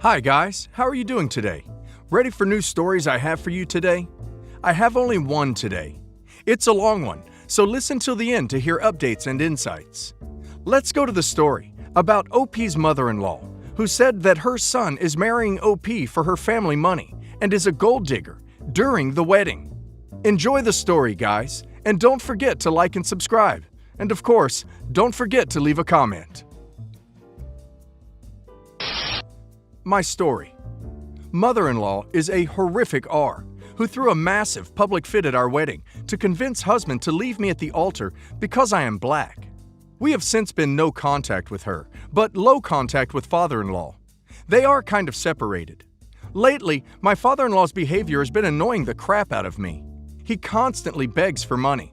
Hi guys, how are you doing today? Ready for new stories I have for you today? I have only one today. It's a long one, so listen till the end to hear updates and insights. Let's go to the story about OP's mother-in-law, who said that her son is marrying OP for her family money and is a gold digger during the wedding. Enjoy the story, guys, and don't forget to like and subscribe. And of course, don't forget to leave a comment. My story. Mother-in-law is a horrific R who threw a massive public fit at our wedding to convince husband to leave me at the altar because I am black. We have since been no contact with her, but low contact with father-in-law. They are kind of separated. Lately, my father-in-law's behavior has been annoying the crap out of me. He constantly begs for money.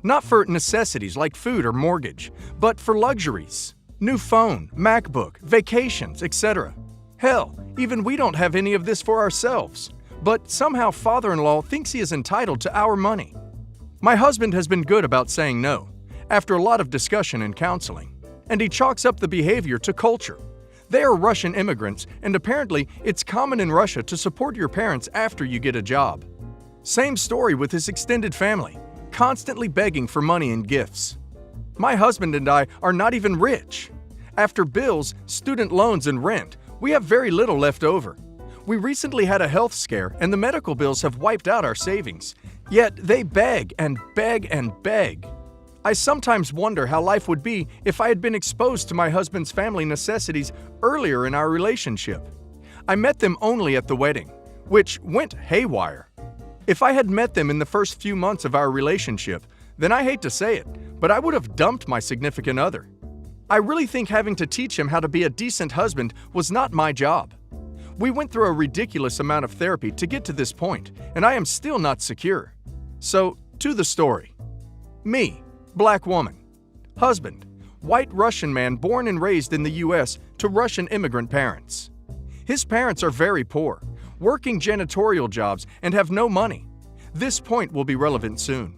Not for necessities like food or mortgage, but for luxuries. New phone, MacBook, vacations, etc. Hell, even we don't have any of this for ourselves. But somehow father-in-law thinks he is entitled to our money. My husband has been good about saying no, after a lot of discussion and counseling. And he chalks up the behavior to culture. They are Russian immigrants, and apparently it's common in Russia to support your parents after you get a job. Same story with his extended family, constantly begging for money and gifts. My husband and I are not even rich. After bills, student loans, and rent, we have very little left over. We recently had a health scare and the medical bills have wiped out our savings. Yet they beg and beg and beg. I sometimes wonder how life would be if I had been exposed to my husband's family necessities earlier in our relationship. I met them only at the wedding, which went haywire. If I had met them in the first few months of our relationship, then I hate to say it, but I would have dumped my significant other. I really think having to teach him how to be a decent husband was not my job. We went through a ridiculous amount of therapy to get to this point, and I am still not secure. So, to the story. Me, black woman. Husband, white Russian man born and raised in the US to Russian immigrant parents. His parents are very poor, working janitorial jobs, and have no money. This point will be relevant soon.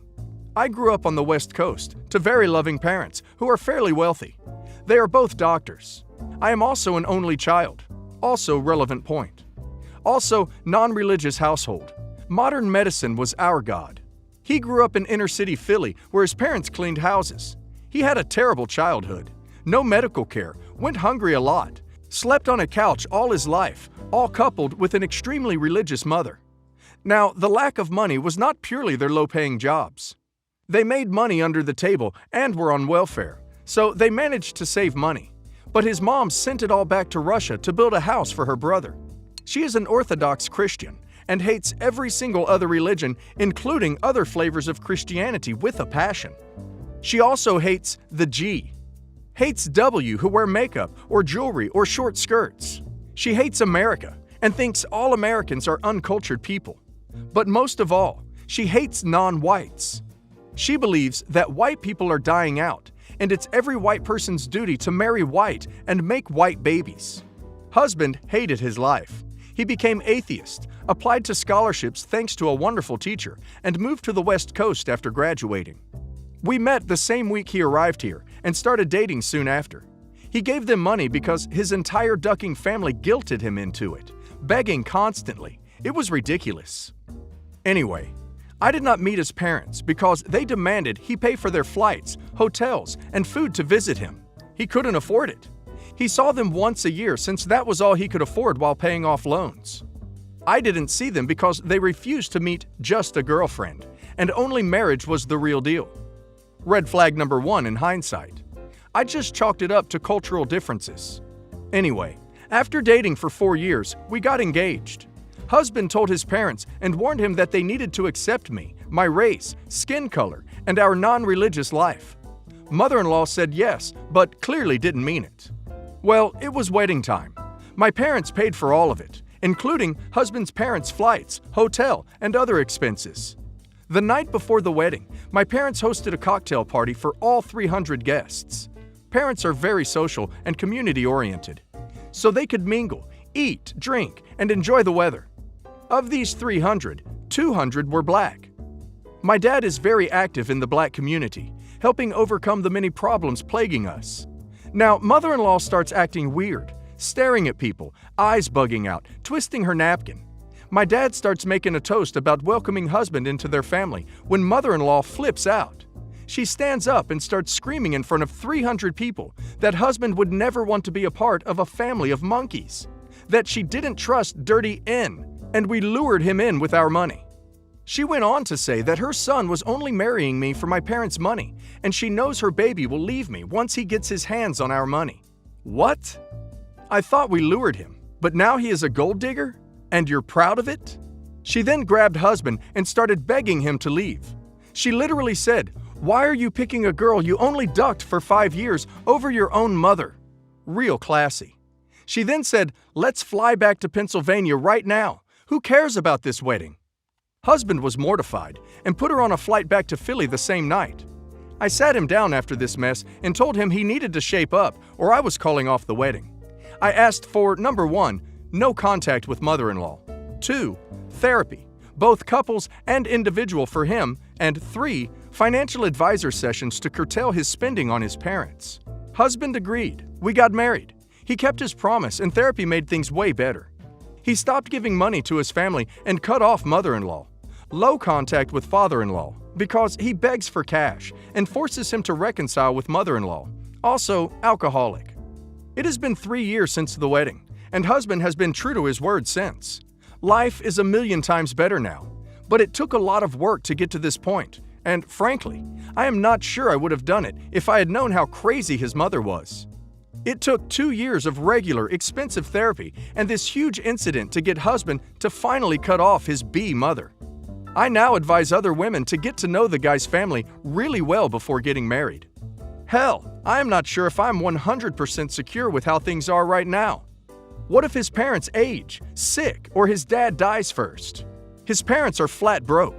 I grew up on the West Coast to very loving parents who are fairly wealthy. They are both doctors. I am also an only child. Also relevant point. Also, non-religious household. Modern medicine was our god. He grew up in inner-city Philly where his parents cleaned houses. He had a terrible childhood. No medical care, went hungry a lot, slept on a couch all his life, all coupled with an extremely religious mother. Now, the lack of money was not purely their low-paying jobs. They made money under the table and were on welfare, so they managed to save money. But his mom sent it all back to Russia to build a house for her brother. She is an Orthodox Christian and hates every single other religion, including other flavors of Christianity with a passion. She also hates the G. Hates W who wear makeup or jewelry or short skirts. She hates America and thinks all Americans are uncultured people. But most of all, she hates non-whites. She believes that white people are dying out, and it's every white person's duty to marry white and make white babies. Husband hated his life. He became atheist, applied to scholarships thanks to a wonderful teacher, and moved to the West Coast after graduating. We met the same week he arrived here and started dating soon after. He gave them money because his entire ducking family guilted him into it, begging constantly. It was ridiculous. Anyway, I did not meet his parents because they demanded he pay for their flights, hotels, and food to visit him. He couldn't afford it. He saw them once a year since that was all he could afford while paying off loans. I didn't see them because they refused to meet just a girlfriend, and only marriage was the real deal. Red flag number one in hindsight. I just chalked it up to cultural differences. Anyway, after dating for 4 years, we got engaged. Husband told his parents and warned him that they needed to accept me, my race, skin color, and our non-religious life. Mother-in-law said yes, but clearly didn't mean it. Well, it was wedding time. My parents paid for all of it, including husband's parents' flights, hotel, and other expenses. The night before the wedding, my parents hosted a cocktail party for all 300 guests. Parents are very social and community-oriented, so they could mingle, eat, drink, and enjoy the weather. Of these 300, 200 were black. My dad is very active in the black community, helping overcome the many problems plaguing us. Now, mother-in-law starts acting weird, staring at people, eyes bugging out, twisting her napkin. My dad starts making a toast about welcoming husband into their family when mother-in-law flips out. She stands up and starts screaming in front of 300 people that husband would never want to be a part of a family of monkeys, that she didn't trust Dirty N, and we lured him in with our money. She went on to say that her son was only marrying me for my parents' money, and she knows her baby will leave me once he gets his hands on our money. What? I thought we lured him, but now he is a gold digger? And you're proud of it? She then grabbed husband and started begging him to leave. She literally said, "Why are you picking a girl you only ducked for 5 years over your own mother?" Real classy. She then said, "Let's fly back to Pennsylvania right now. Who cares about this wedding?" Husband was mortified and put her on a flight back to Philly the same night. I sat him down after this mess and told him he needed to shape up or I was calling off the wedding. I asked for, number 1, no contact with mother-in-law, 2, therapy, both couples and individual for him, and 3, financial advisor sessions to curtail his spending on his parents. Husband agreed. We got married. He kept his promise and therapy made things way better. He stopped giving money to his family and cut off mother-in-law. Low contact with father-in-law because he begs for cash and forces him to reconcile with mother-in-law. Also, alcoholic. It has been 3 years since the wedding, and husband has been true to his word since. Life is a million times better now, but it took a lot of work to get to this point, and frankly, I am not sure I would have done it if I had known how crazy his mother was. It took 2 years of regular, expensive therapy and this huge incident to get husband to finally cut off his B mother. I now advise other women to get to know the guy's family really well before getting married. Hell, I am not sure if I'm 100% secure with how things are right now. What if his parents age, sick, or his dad dies first? His parents are flat broke.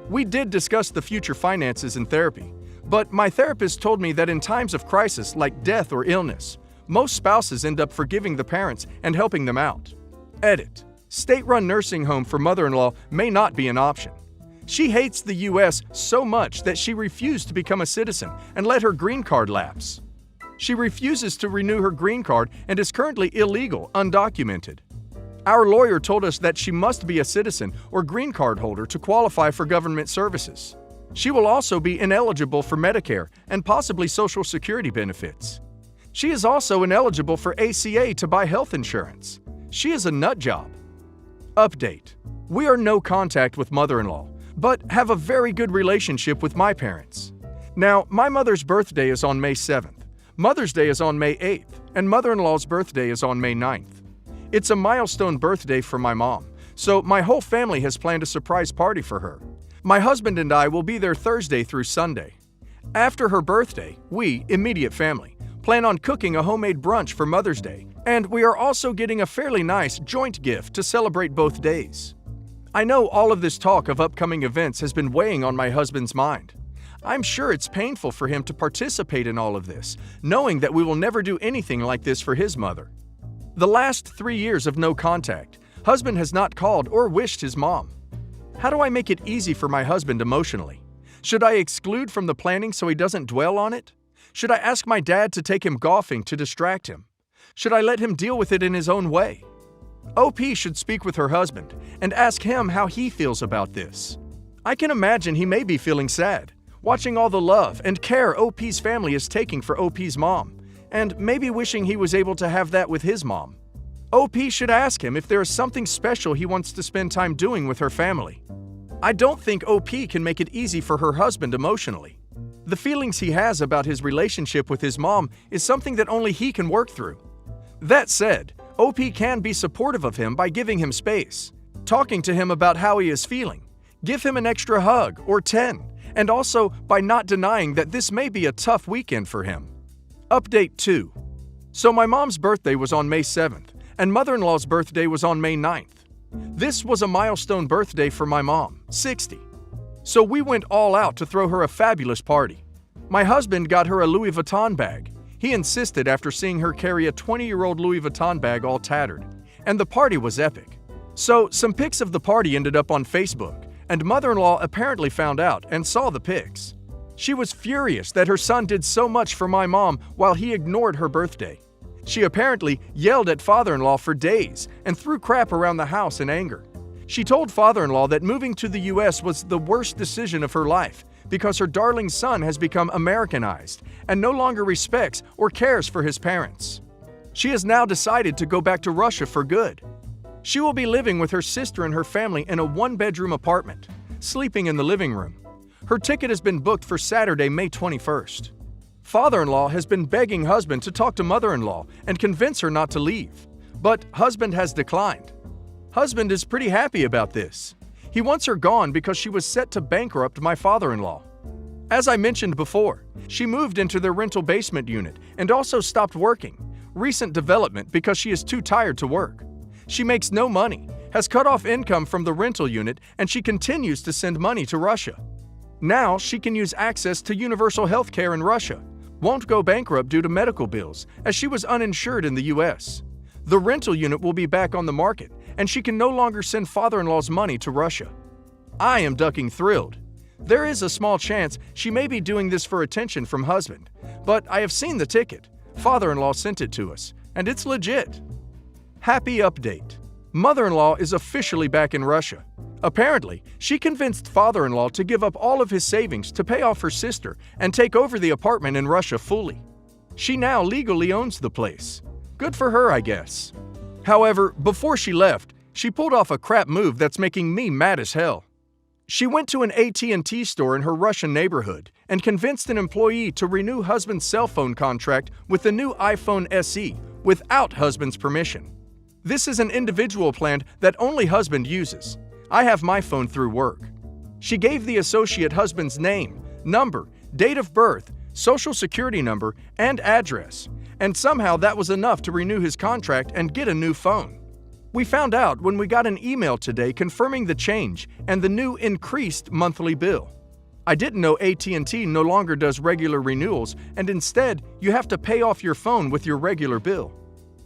We did discuss the future finances in therapy, but my therapist told me that in times of crisis like death or illness, most spouses end up forgiving the parents and helping them out. Edit. State-run nursing home for mother-in-law may not be an option. She hates the U.S. so much that she refused to become a citizen and let her green card lapse. She refuses to renew her green card and is currently illegal, undocumented. Our lawyer told us that she must be a citizen or green card holder to qualify for government services. She will also be ineligible for Medicare and possibly Social Security benefits. She is also ineligible for ACA to buy health insurance. She is a nut job. Update. We are no contact with mother-in-law, but have a very good relationship with my parents. Now, my mother's birthday is on May 7th, Mother's Day is on May 8th, and mother-in-law's birthday is on May 9th. It's a milestone birthday for my mom, so my whole family has planned a surprise party for her. My husband and I will be there Thursday through Sunday. After her birthday, we, immediate family, plan on cooking a homemade brunch for Mother's Day, and we are also getting a fairly nice joint gift to celebrate both days. I know all of this talk of upcoming events has been weighing on my husband's mind. I'm sure it's painful for him to participate in all of this, knowing that we will never do anything like this for his mother. The last 3 years of no contact, husband has not called or wished his mom. How do I make it easy for my husband emotionally? Should I exclude from the planning so he doesn't dwell on it? Should I ask my dad to take him golfing to distract him? Should I let him deal with it in his own way? OP should speak with her husband and ask him how he feels about this. I can imagine he may be feeling sad, watching all the love and care OP's family is taking for OP's mom, and maybe wishing he was able to have that with his mom. OP should ask him if there is something special he wants to spend time doing with her family. I don't think OP can make it easy for her husband emotionally. The feelings he has about his relationship with his mom is something that only he can work through. That said, OP can be supportive of him by giving him space, talking to him about how he is feeling, give him an extra hug or 10, and also by not denying that this may be a tough weekend for him. Update 2. So my mom's birthday was on May 7th, and mother-in-law's birthday was on May 9th. This was a milestone birthday for my mom, 60. So we went all out to throw her a fabulous party. My husband got her a Louis Vuitton bag. He insisted after seeing her carry a 20-year-old Louis Vuitton bag all tattered, and the party was epic. So some pics of the party ended up on Facebook, and mother-in-law apparently found out and saw the pics. She was furious that her son did so much for my mom while he ignored her birthday. She apparently yelled at father-in-law for days and threw crap around the house in anger. She told father-in-law that moving to the US was the worst decision of her life because her darling son has become Americanized and no longer respects or cares for his parents. She has now decided to go back to Russia for good. She will be living with her sister and her family in a one-bedroom apartment, sleeping in the living room. Her ticket has been booked for Saturday, May 21st. Father-in-law has been begging husband to talk to mother-in-law and convince her not to leave, but husband has declined. Husband is pretty happy about this. He wants her gone because she was set to bankrupt my father-in-law. As I mentioned before, she moved into their rental basement unit and also stopped working. Recent development because she is too tired to work. She makes no money, has cut off income from the rental unit, and she continues to send money to Russia. Now she can use access to universal health care in Russia, won't go bankrupt due to medical bills, as she was uninsured in the US. The rental unit will be back on the market, and she can no longer send father-in-law's money to Russia. I am ducking thrilled. There is a small chance she may be doing this for attention from husband, but I have seen the ticket. Father-in-law sent it to us, and it's legit. Happy update. Mother-in-law is officially back in Russia. Apparently, she convinced father-in-law to give up all of his savings to pay off her sister and take over the apartment in Russia fully. She now legally owns the place. Good for her, I guess. However, before she left, she pulled off a crap move that's making me mad as hell. She went to an AT&T store in her Russian neighborhood and convinced an employee to renew husband's cell phone contract with the new iPhone SE without husband's permission. This is an individual plan that only husband uses. I have my phone through work. She gave the associate husband's name, number, date of birth, social security number, and address, and somehow that was enough to renew his contract and get a new phone. We found out when we got an email today confirming the change and the new increased monthly bill. I didn't know AT&T no longer does regular renewals, and instead you have to pay off your phone with your regular bill.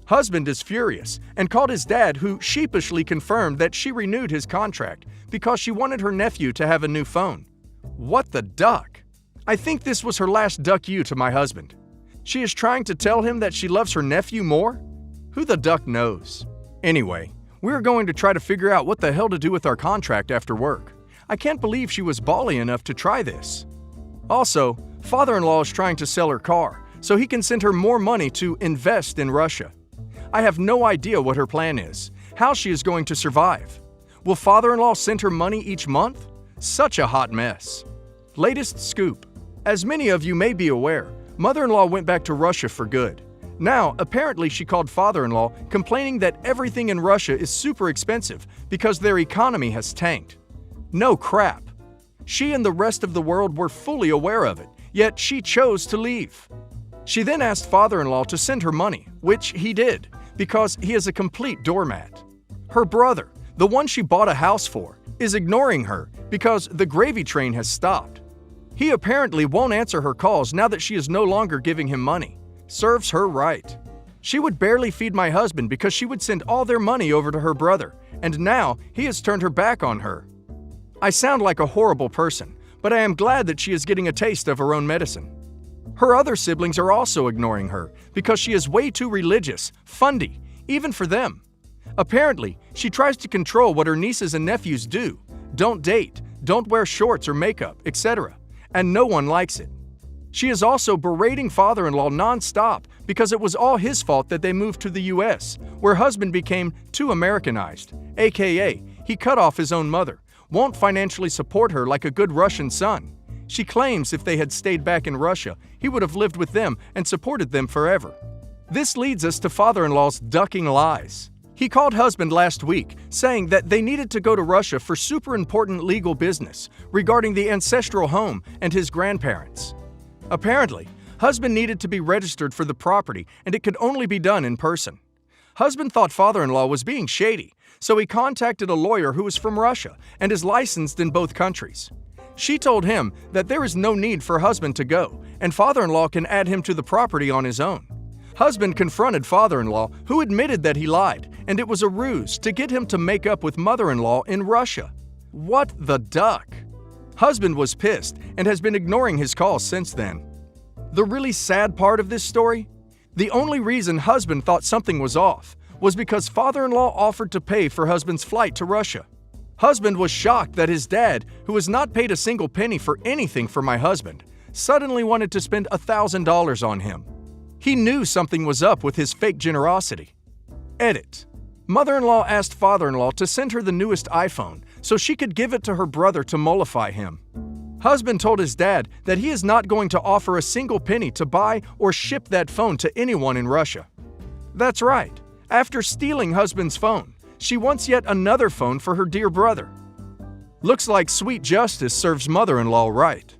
Husband is furious and called his dad, who sheepishly confirmed that she renewed his contract because she wanted her nephew to have a new phone. What the duck? I think this was her last duck you to my husband. She is trying to tell him that she loves her nephew more? Who the duck knows? Anyway, we're going to try to figure out what the hell to do with our contract after work. I can't believe she was bally enough to try this. Also, father-in-law is trying to sell her car so he can send her more money to invest in Russia. I have no idea what her plan is, how she is going to survive. Will father-in-law send her money each month? Such a hot mess. Latest scoop. As many of you may be aware, mother-in-law went back to Russia for good. Now, apparently she called father-in-law complaining that everything in Russia is super expensive because their economy has tanked. No crap. She and the rest of the world were fully aware of it, yet she chose to leave. She then asked father-in-law to send her money, which he did, because he is a complete doormat. Her brother, the one she bought a house for, is ignoring her because the gravy train has stopped. He apparently won't answer her calls now that she is no longer giving him money. Serves her right. She would barely feed my husband because she would send all their money over to her brother, and now he has turned her back on her. I sound like a horrible person, but I am glad that she is getting a taste of her own medicine. Her other siblings are also ignoring her because she is way too religious, fundy, even for them. Apparently, she tries to control what her nieces and nephews do, don't date, don't wear shorts or makeup, etc., and no one likes it. She is also berating father-in-law non-stop because it was all his fault that they moved to the US, where husband became too Americanized, aka he cut off his own mother, won't financially support her like a good Russian son. She claims if they had stayed back in Russia, he would have lived with them and supported them forever. This leads us to father-in-law's ducking lies. He called husband last week, saying that they needed to go to Russia for super important legal business regarding the ancestral home and his grandparents. Apparently, husband needed to be registered for the property and it could only be done in person. Husband thought father-in-law was being shady, so he contacted a lawyer who is from Russia and is licensed in both countries. She told him that there is no need for husband to go, and father-in-law can add him to the property on his own. Husband confronted father-in-law, who admitted that he lied, and it was a ruse to get him to make up with mother-in-law in Russia. What the duck? Husband was pissed and has been ignoring his calls since then. The really sad part of this story? The only reason husband thought something was off was because father-in-law offered to pay for husband's flight to Russia. Husband was shocked that his dad, who has not paid a single penny for anything for my husband, suddenly wanted to spend $1,000 on him. He knew something was up with his fake generosity. Edit. Mother-in-law asked father-in-law to send her the newest iPhone so she could give it to her brother to mollify him. Husband told his dad that he is not going to offer a single penny to buy or ship that phone to anyone in Russia. That's right. After stealing husband's phone, she wants yet another phone for her dear brother. Looks like sweet justice serves mother-in-law right.